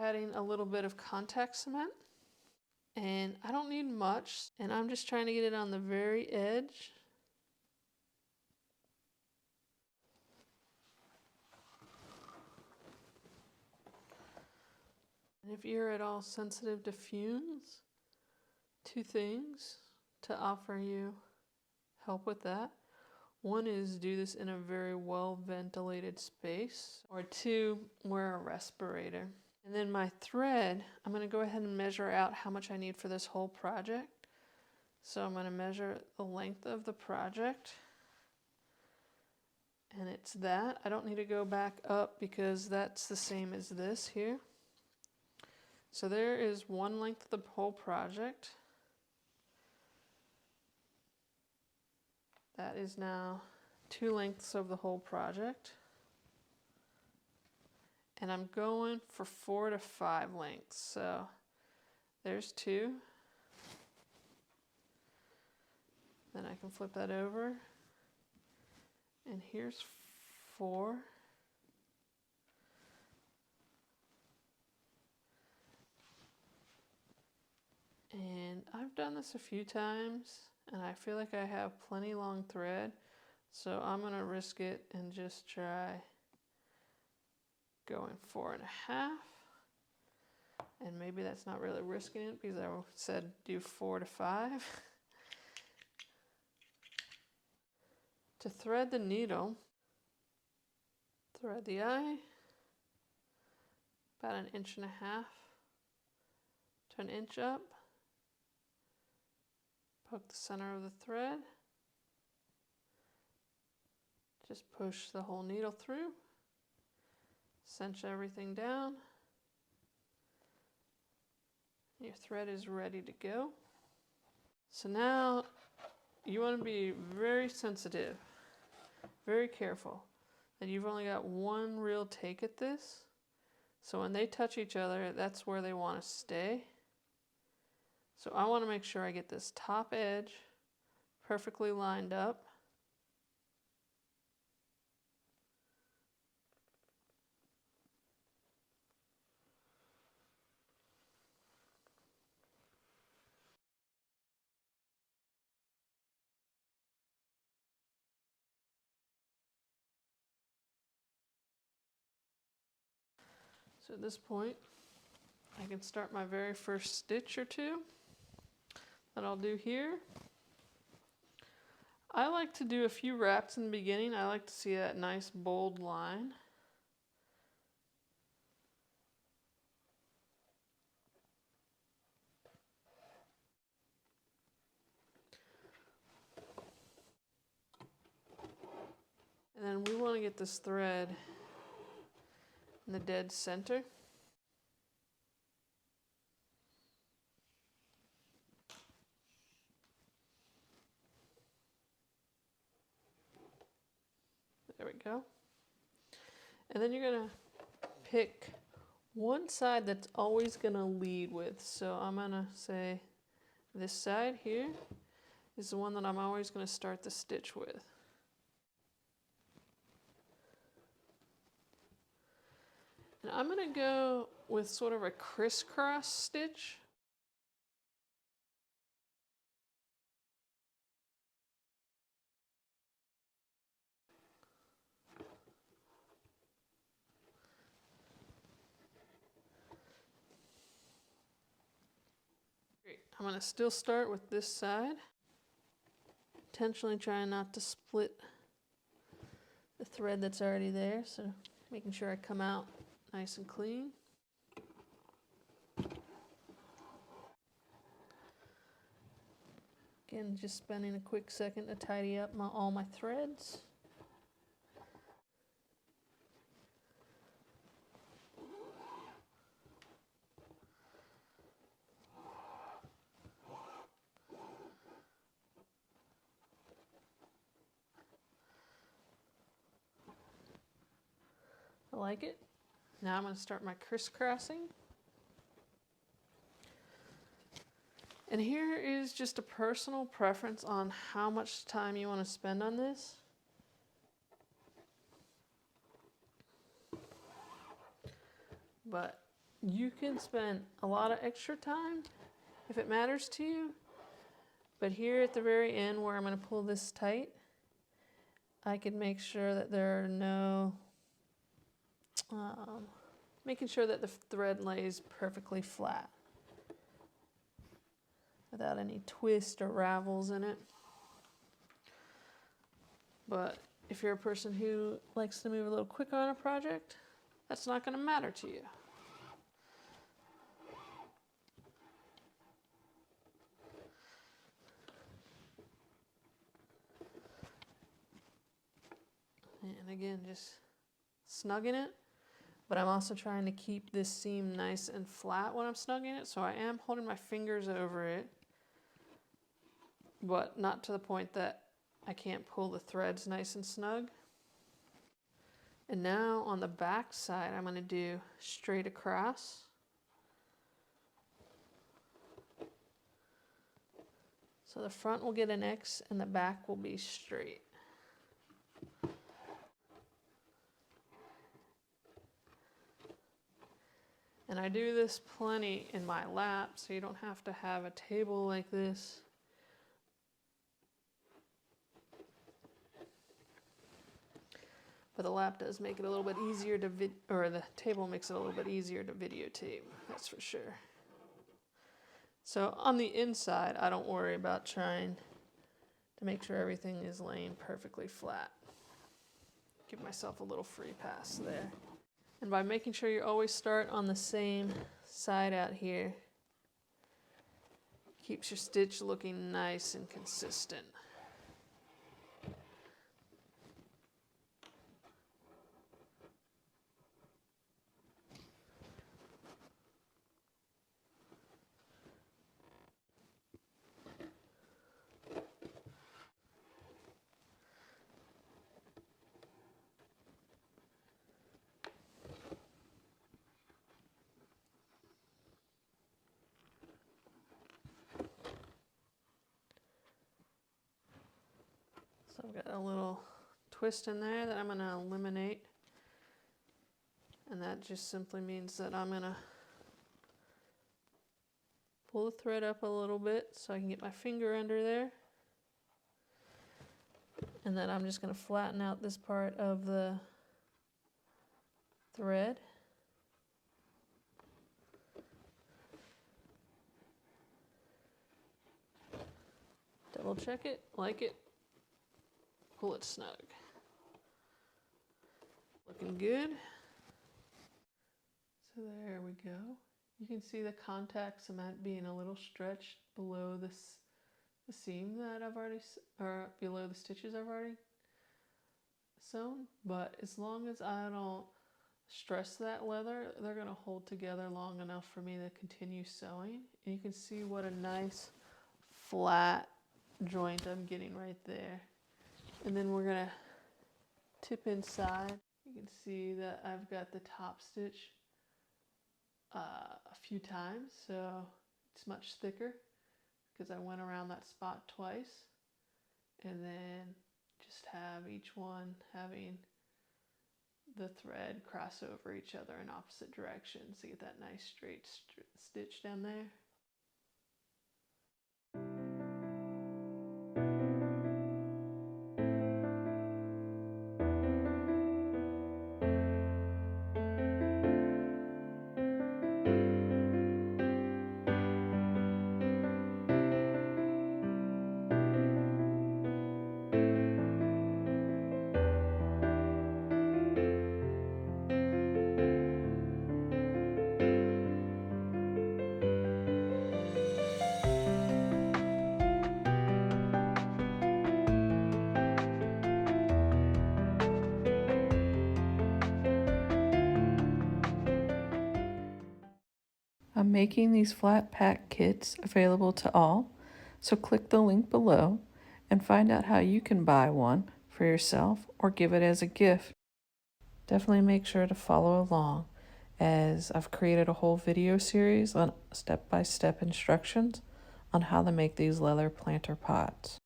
adding a little bit of contact cement. And I don't need much, and I'm just trying to get it on the very edge. And if you're at all sensitive to fumes, 2 things to offer you help with that. One is do this in a very well ventilated space, or 2, wear a respirator. And then my thread, I'm going to go ahead and measure out how much I need for this whole project. So I'm going to measure the length of the project. And it's that. I don't need to go back up because that's the same as this here. So there is one length of the whole project. That is now 2 lengths of the whole project. And I'm going for 4 to 5 lengths. So there's 2. Then I can flip that over. And here's 4. And I've done this a few times, and I feel like I have plenty long thread. So I'm going to risk it and just try going 4.5, and maybe that's not really risking it because I said do 4 to 5. To thread the needle, thread the eye about 1.5 inches to 1 inch up, poke the center of the thread, just push the whole needle through. Cinch everything down. Your thread is ready to go. So now you want to be very sensitive, very careful that you've only got one real take at this. So when they touch each other, that's where they want to stay. So I want to make sure I get this top edge perfectly lined up. So at this point, I can start my very first stitch or 2 that I'll do here. I like to do a few wraps in the beginning. I like to see that nice bold line. And then we want to get this thread in the dead center. There we go. And then you're going to pick one side that's always going to lead with. So I'm going to say this side here is the one that I'm always going to start the stitch with. And I'm going to go with sort of a crisscross stitch. Great. I'm going to still start with this side. Intentionally trying not to split the thread that's already there, so making sure I come out nice and clean. Again, just spending a quick second to tidy up all my threads. I like it. Now I'm going to start my crisscrossing. And here is just a personal preference on how much time you want to spend on this. But You can spend a lot of extra time if it matters to you, but here at the very end where I'm going to pull this tight, I can make sure that there are no, making sure that the thread lays perfectly flat without any twist or ravels in it. But if you're a person who likes to move a little quicker on a project, that's not going to matter to you. And again, just snugging it, but I'm also trying to keep this seam nice and flat when I'm snugging it, so I am holding my fingers over it, but not to the point that I can't pull the threads nice and snug. And now on the back side, I'm going to do straight across. So the front will get an X and the back will be straight. And I do this plenty in my lap, so you don't have to have a table like this. But the lap does make it a little bit easier to or the table makes it a little bit easier to videotape, that's for sure. So on the inside, I don't worry about trying to make sure everything is laying perfectly flat. Give myself a little free pass there. And by making sure you always start on the same side out here, keeps your stitch looking nice and consistent. So I've got a little twist in there that I'm going to eliminate, and that just simply means that I'm going to pull the thread up a little bit so I can get my finger under there, and then I'm just going to flatten out this part of the thread. Double check it, like it, pull it snug. Looking good. So there we go. You can see the contact cement being a little stretched below the seam that I've already, or below the stitches I've already sewn. But as long as I don't stress that leather, they're going to hold together long enough for me to continue sewing. And you can see what a nice flat joint I'm getting right there. And then we're going to tip inside. You can see that I've got the top stitch a few times, so it's much thicker because I went around that spot twice, and then just have each one having the thread cross over each other in opposite directions to get that nice straight stitch down there. I'm making these flat pack kits available to all, so click the link below and find out how you can buy one for yourself or give it as a gift. Definitely make sure to follow along, as I've created a whole video series on step-by-step instructions on how to make these leather planter pots.